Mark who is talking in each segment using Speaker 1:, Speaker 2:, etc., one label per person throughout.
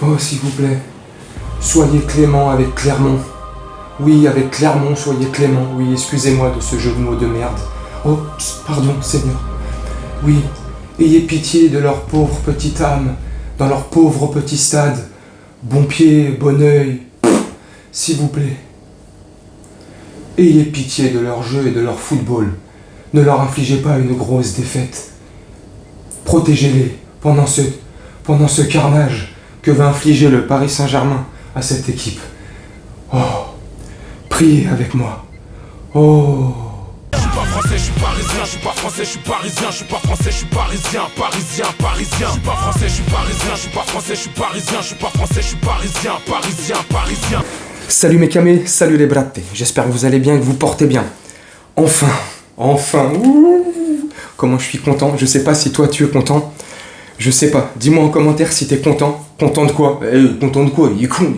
Speaker 1: Oh, s'il vous plaît, soyez clément avec Clermont. Oui, avec Clermont, soyez clément. Oui, excusez-moi de ce jeu de mots de merde. Oh, pardon, Seigneur. Oui, ayez pitié de leur pauvre petite âme, dans leur pauvre petit stade. Bon pied, bon œil, s'il vous plaît. Ayez pitié de leur jeu et de leur football. Ne leur infligez pas une grosse défaite. Protégez-les pendant ce carnage que va infliger le Paris Saint-Germain à cette équipe. Oh, priez avec moi. Oh.
Speaker 2: Je suis pas français, je suis parisien, je suis pas français, je suis parisien, je suis pas français, je suis parisien, parisien, parisien. Je suis pas français, je suis parisien, je suis pas français, je suis parisien, je suis pas français, je suis parisien, parisien, parisien.
Speaker 1: Salut mes camés, salut les bratés. J'espère que vous allez bien, que vous portez bien. Enfin. Ouh, comment je suis content. Je sais pas si toi tu es content. Je sais pas. Dis-moi en commentaire si t'es content. Content de quoi? Content de quoi? Il est con.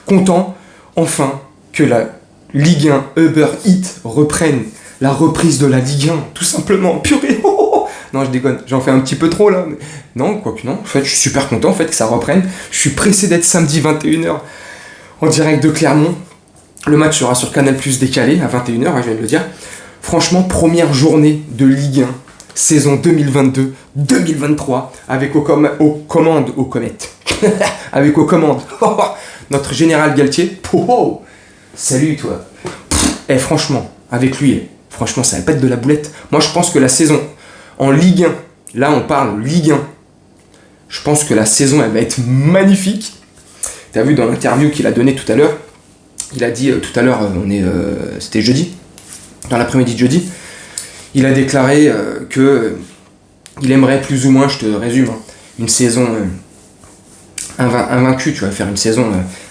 Speaker 1: Content, enfin, que la Ligue 1 Uber Eats reprenne la reprise de la Ligue 1. Tout simplement. Purée. Non, je déconne. J'en fais un petit peu trop là. Mais... Non, quoique non. En fait, je suis super content en fait que ça reprenne. Je suis pressé d'être samedi 21h en direct de Clermont. Le match sera sur Canal+ décalé à 21h, je viens de le dire. Franchement, première journée de Ligue 1, saison 2022-2023, avec aux commandes notre général Galtier. Oh, salut toi. Franchement, avec lui, franchement, ça pète de la boulette. Moi, je pense que la saison en Ligue 1, là, on parle Ligue 1, je pense que la saison, elle va être magnifique. T'as vu dans l'interview qu'il a donnée tout à l'heure, il a dit tout à l'heure, c'était jeudi, dans l'après-midi de jeudi, il a déclaré que il aimerait plus ou moins, je te résume, une saison invaincue, tu vas faire une saison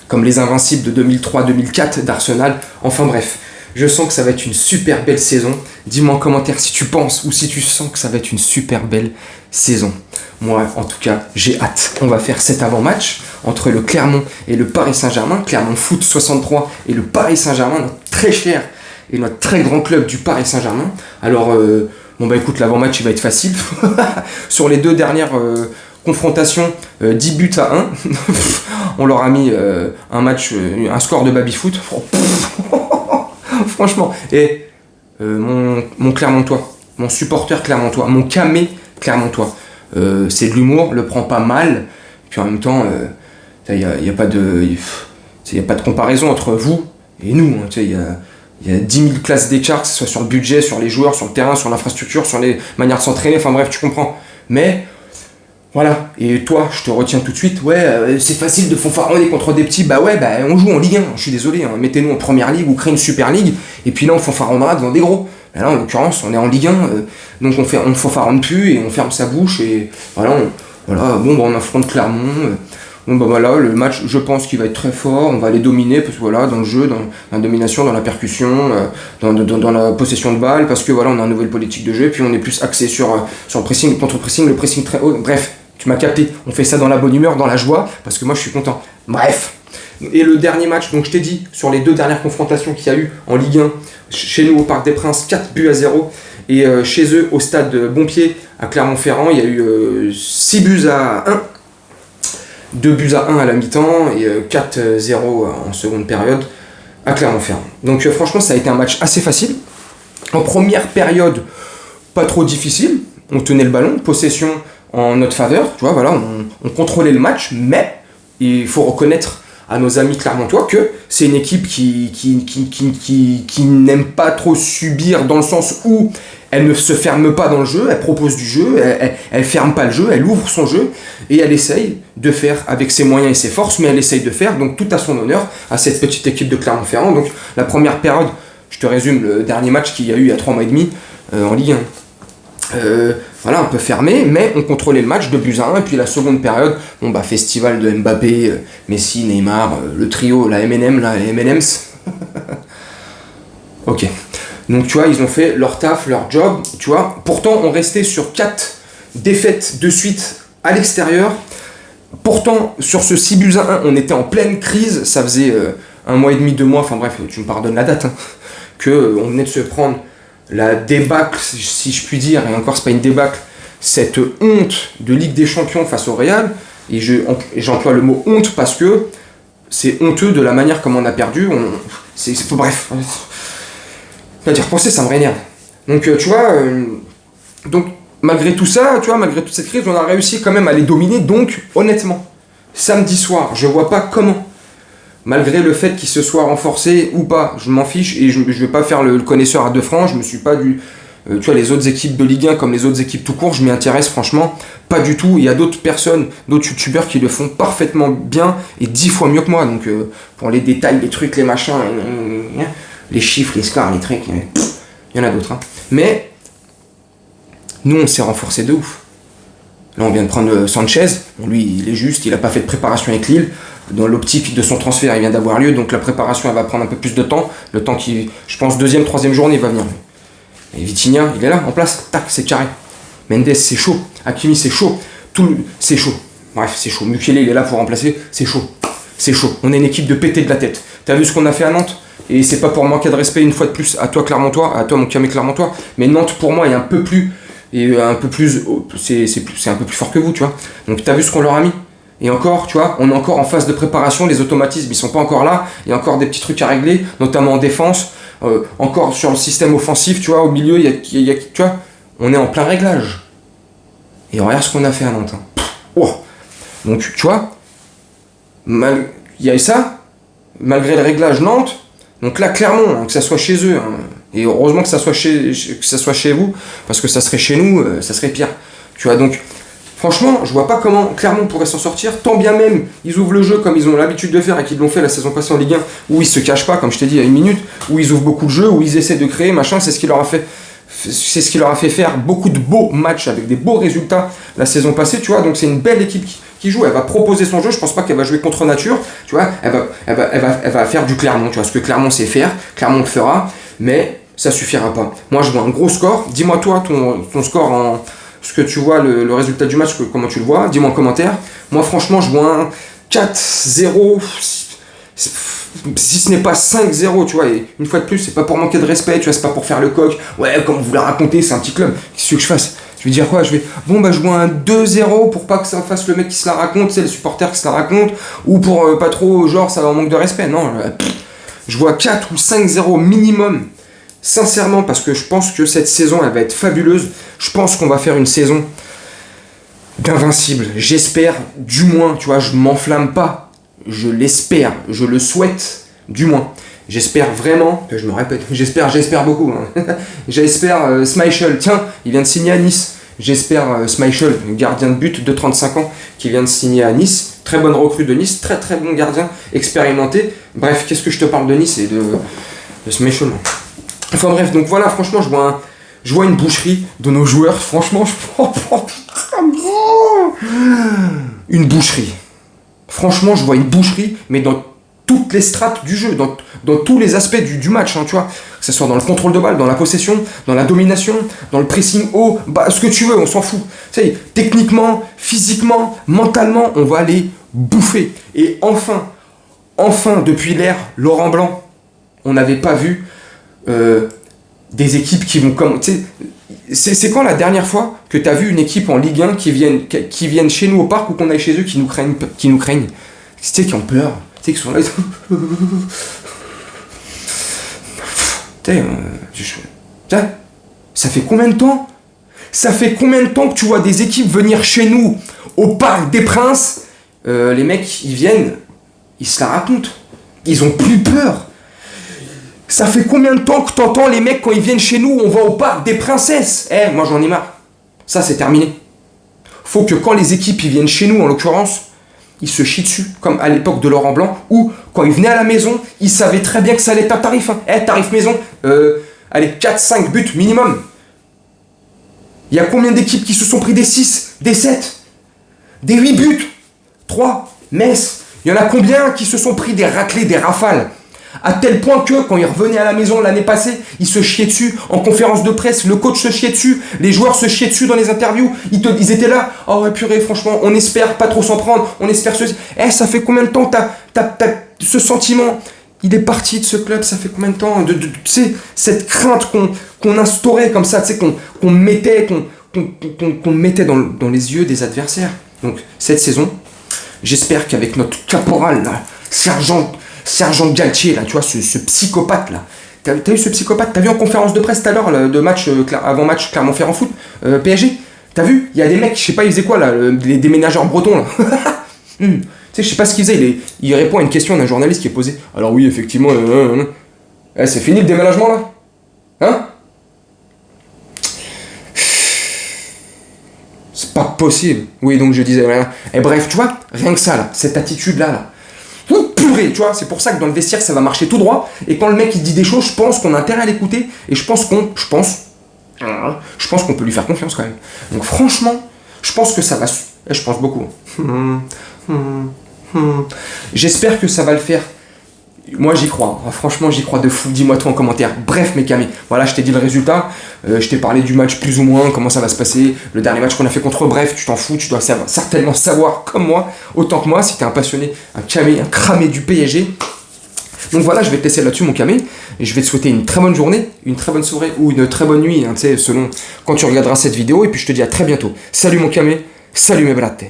Speaker 1: comme les Invincibles de 2003-2004 d'Arsenal. Enfin bref, je sens que ça va être une super belle saison. Dis-moi en commentaire si tu penses ou si tu sens que ça va être une super belle saison. Moi, en tout cas, j'ai hâte. On va faire cet avant-match entre le Clermont et le Paris Saint-Germain. Clermont Foot 63 et le Paris Saint-Germain, notre très cher et notre très grand club du Paris Saint-Germain. Alors, écoute, l'avant-match, il va être facile. Sur les deux dernières confrontations, 10 buts à 1. On leur a mis un score de baby-foot. Franchement. Et mon Clermontois, mon supporter Clermontois, mon camé Clermontois, c'est de l'humour, le prend pas mal. Puis en même temps, il n'y a pas de comparaison entre vous et nous. Il y a 10 000 classes d'écart, que ce soit sur le budget, sur les joueurs, sur le terrain, sur l'infrastructure, sur les manières de s'entraîner. Enfin bref, tu comprends. Mais voilà. Et toi, je te retiens tout de suite. Ouais, c'est facile de fanfaronner contre des petits. On joue en Ligue 1. Je suis désolé. Mettez-nous en première ligue ou créez une super ligue. Et puis là, on fanfaronnera devant des gros. Mais là, en l'occurrence, on est en Ligue 1. Donc on fanfaronne plus et on ferme sa bouche. Et voilà. On affronte Clermont. Le match, je pense qu'il va être très fort. On va les dominer parce que dans le jeu, dans la domination, dans la percussion, dans la possession de balle, parce que on a une nouvelle politique de jeu. Et puis on est plus axé sur le pressing, le contre-pressing, le pressing très haut. Bref, tu m'as capté. On fait ça dans la bonne humeur, dans la joie, parce que moi je suis content. Bref. Et le dernier match, donc je t'ai dit, sur les deux dernières confrontations qu'il y a eu en Ligue 1, chez nous au Parc des Princes, 4 buts à 0. Et chez eux, au stade Bonpied, à Clermont-Ferrand, il y a eu 6 buts à 1. 2 buts à 1 à la mi-temps et 4-0 en seconde période à Clermont-Ferrand. Donc franchement, ça a été un match assez facile. En première période, pas trop difficile. On tenait le ballon, possession en notre faveur. Tu vois, on contrôlait le match, mais il faut reconnaître à nos amis clermontois que c'est une équipe qui n'aime pas trop subir, dans le sens où elle ne se ferme pas dans le jeu, elle propose du jeu, elle ferme pas le jeu, elle ouvre son jeu et elle essaye de faire avec ses moyens et ses forces, mais elle essaye de faire, donc tout à son honneur, à cette petite équipe de Clermont-Ferrand. Donc la première période, je te résume le dernier match qu'il y a eu il y a 3 mois et demi en Ligue 1. Un peu fermé, mais on contrôlait le match 2 buts à 1, et puis la seconde période, festival de Mbappé, Messi, Neymar, le trio, la M&M, les M&M's. Ok. Donc tu vois, ils ont fait leur taf, leur job, tu vois. Pourtant, on restait sur 4 défaites de suite à l'extérieur. Pourtant, sur ce 6 buts à 1, on était en pleine crise. Ça faisait 1 mois et demi, 2 mois, enfin bref, tu me pardonnes la date, qu'on venait de se prendre la débâcle, si je puis dire, et encore c'est pas une débâcle, cette honte de Ligue des Champions face au Real. Et j'emploie le mot honte parce que c'est honteux de la manière comme on a perdu. Bref. À dire penser, ça me rénerve. Donc, tu vois, donc, malgré tout ça, tu vois, malgré toute cette crise, on a réussi quand même à les dominer. Donc, honnêtement, samedi soir, je vois pas comment, malgré le fait qu'ils se soient renforcés ou pas, je m'en fiche et je vais pas faire le connaisseur à deux francs. Je me suis pas tu vois, les autres équipes de Ligue 1 comme les autres équipes tout court, je m'y intéresse franchement pas du tout. Il y a d'autres personnes, d'autres youtubeurs qui le font parfaitement bien et 10 fois mieux que moi. Donc, pour les détails, les trucs, les machins, les chiffres, les scores, les trucs, il y en a d'autres. Hein. Mais nous, on s'est renforcé de ouf. Là, on vient de prendre Sanchez. Bon, lui, il est juste, il n'a pas fait de préparation avec Lille. Dans l'optique de son transfert, il vient d'avoir lieu. Donc la préparation, elle va prendre un peu plus de temps. Le temps qui, je pense, deuxième, troisième journée, il va venir. Et Vitinha, il est là, en place. Tac, c'est carré. Mendes, c'est chaud. Hakimi, c'est chaud. C'est chaud. Bref, c'est chaud. Mukiele, il est là pour remplacer. C'est chaud. C'est chaud. On est une équipe de péter de la tête. T'as vu ce qu'on a fait à Nantes ? Et c'est pas pour manquer de respect une fois de plus à toi Clermontois, à toi mon camé Clermontois, mais Nantes pour moi est un peu plus, c'est un peu plus fort que vous, tu vois. Donc t'as vu ce qu'on leur a mis. Et encore, tu vois, on est encore en phase de préparation, les automatismes ils sont pas encore là, il y a encore des petits trucs à régler, notamment en défense, encore sur le système offensif, tu vois, au milieu, il y a tu vois, on est en plein réglage. Et regarde ce qu'on a fait à Nantes. Hein. Oh. Donc tu vois, il y a eu ça, malgré le réglage Nantes. Donc là, Clermont, que ça soit chez eux, hein, et heureusement que ça soit chez vous, parce que ça serait chez nous, ça serait pire. Tu vois, donc, franchement, je vois pas comment Clermont pourrait s'en sortir, tant bien même ils ouvrent le jeu comme ils ont l'habitude de faire et qu'ils l'ont fait la saison passée en Ligue 1, où ils se cachent pas, comme je t'ai dit il y a une minute, où ils ouvrent beaucoup de jeu, où ils essaient de créer, machin, c'est ce qui leur a fait faire beaucoup de beaux matchs avec des beaux résultats la saison passée, tu vois, donc c'est une belle équipe qui joue, elle va proposer son jeu, je pense pas qu'elle va jouer contre nature, tu vois, elle va faire du Clermont, tu vois, ce que Clermont sait faire, Clermont le fera, mais ça suffira pas. Moi je vois un gros score, dis-moi toi ton score en ce que tu vois, le résultat du match, comment tu le vois, dis-moi en commentaire. Moi franchement je vois un 4-0, si ce n'est pas 5-0, tu vois, et une fois de plus, c'est pas pour manquer de respect, tu vois, c'est pas pour faire le coq, ouais, comme vous la racontez, c'est un petit club, qu'est-ce que je fasse ? Je vais dire quoi ? Je vois un 2-0 pour pas que ça fasse le mec qui se la raconte, c'est le supporter qui se la raconte, ou pour pas trop, genre, ça va en manque de respect, non, je vois 4 ou 5-0 minimum, sincèrement, parce que je pense que cette saison, elle va être fabuleuse, je pense qu'on va faire une saison d'invincible, j'espère, du moins, tu vois, je m'enflamme pas, je l'espère, je le souhaite, du moins. J'espère vraiment, que je me répète, j'espère beaucoup. Hein. J'espère Schmeichel, tiens, il vient de signer à Nice. J'espère Schmeichel, gardien de but de 35 ans, qui vient de signer à Nice. Très bonne recrue de Nice, très très bon gardien, expérimenté. Bref, qu'est-ce que je te parle de Nice et de Schmeichel. Enfin bref, donc voilà, franchement, je vois une boucherie de nos joueurs. Franchement, une boucherie. Franchement, je vois une boucherie, mais dans toutes les strates du jeu, dans tous les aspects du match, hein, tu vois. Que ce soit dans le contrôle de balle, dans la possession, dans la domination, dans le pressing haut, bas, ce que tu veux, on s'en fout. Tu sais, techniquement, physiquement, mentalement, on va les bouffer. Et enfin, depuis l'ère Laurent Blanc, on n'avait pas vu des équipes qui vont comme... C'est quand la dernière fois que tu as vu une équipe en Ligue 1 qui viennent chez nous au parc ou qu'on aille chez eux qui nous craignent tu sais, qui ont peur, tu sais, qui sont là... Ça fait combien de temps que tu vois des équipes venir chez nous au Parc des Princes, les mecs, ils viennent, ils se la racontent, ils ont plus peur. Ça fait combien de temps que t'entends les mecs quand ils viennent chez nous, on va au Parc des Princesses ? Moi j'en ai marre. Ça c'est terminé. Faut que quand les équipes ils viennent chez nous, en l'occurrence, ils se chient dessus, comme à l'époque de Laurent Blanc, où quand ils venaient à la maison, ils savaient très bien que ça allait être un tarif. Hein. Tarif maison, allez, 4-5 buts minimum. Il y a combien d'équipes qui se sont pris des 6, des 7, des 8 buts ? 3, Metz. Il y en a combien qui se sont pris des raclés, des rafales ? À tel point que, quand ils revenaient à la maison l'année passée, ils se chiaient dessus, en conférence de presse, le coach se chiait dessus, les joueurs se chiaient dessus dans les interviews, ils étaient là, oh ouais, purée, franchement, on espère pas trop s'en prendre, on espère ceci. Ça fait combien de temps que t'as ce sentiment ? Il est parti de ce club, ça fait combien de temps ? Tu sais, cette crainte qu'on instaurait comme ça, tu sais, qu'on mettait dans les yeux des adversaires. Donc, cette saison, J'espère qu'avec notre caporal, là, sergent Galtier, là, tu vois, ce psychopathe, là. T'as vu ce psychopathe? T'as vu en conférence de presse tout à l'heure, de match, avant-match Clermont-Ferrand Foot, PSG? T'as vu? Il y a des mecs, je sais pas, ils faisaient quoi, là, les déménageurs bretons, là. Tu sais, je sais pas ce qu'ils faisaient. Il répond à une question d'un journaliste qui est posé. Alors oui, effectivement, c'est fini le déménagement, là? Hein? C'est pas possible. Oui, donc je disais. Et bref, tu vois, rien que ça, là, cette attitude-là, là. Ouh, purée, tu vois, c'est pour ça que dans le vestiaire, ça va marcher tout droit. Et quand le mec, il dit des choses, je pense qu'on a intérêt à l'écouter. Et je pense qu'on peut lui faire confiance, quand même. Donc franchement, je pense que ça va... Et je pense beaucoup. J'espère que ça va le faire. Moi j'y crois, franchement j'y crois de fou, dis-moi tout en commentaire. Bref mes camés, voilà je t'ai dit le résultat, je t'ai parlé du match plus ou moins, comment ça va se passer, le dernier match qu'on a fait contre Bref, tu t'en fous, tu dois certainement savoir comme moi, autant que moi, si t'es un passionné, un camé, un cramé du PSG. Donc voilà, je vais te laisser là-dessus mon camé, et je vais te souhaiter une très bonne journée, une très bonne soirée ou une très bonne nuit, hein, tu sais, selon quand tu regarderas cette vidéo, et puis je te dis à très bientôt. Salut mon camé, salut mes brattes.